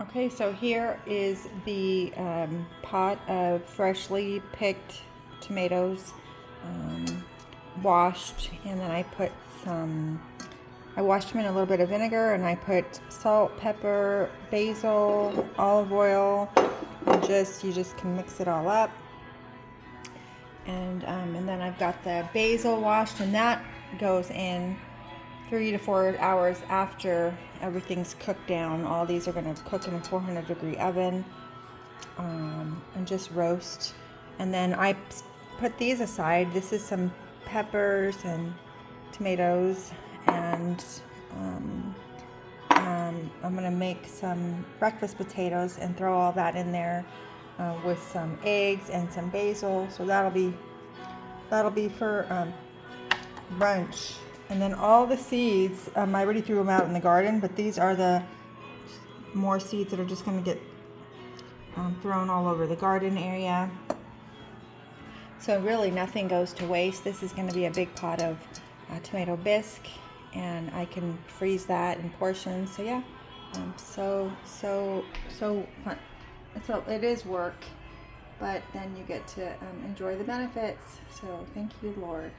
Okay, so here is the pot of freshly picked tomatoes, washed, and then I washed them in a little bit of vinegar, and I put salt, pepper, basil, olive oil, and you just can mix it all up. And then I've got the basil washed, and that goes in 3 to 4 hours after everything's cooked down. All these are going to cook in a 400-degree oven and just roast. And then I put these aside. This is some peppers and tomatoes, and I'm going to make some breakfast potatoes and throw all that in there with some eggs and some basil. So that'll be for brunch. And then all the seeds, I already threw them out in the garden, but these are the more seeds that are just going to get thrown all over the garden area. So really nothing goes to waste. This is going to be a big pot of tomato bisque, and I can freeze that in portions. So yeah, so fun. It is work, but then you get to enjoy the benefits. So thank you, Lord.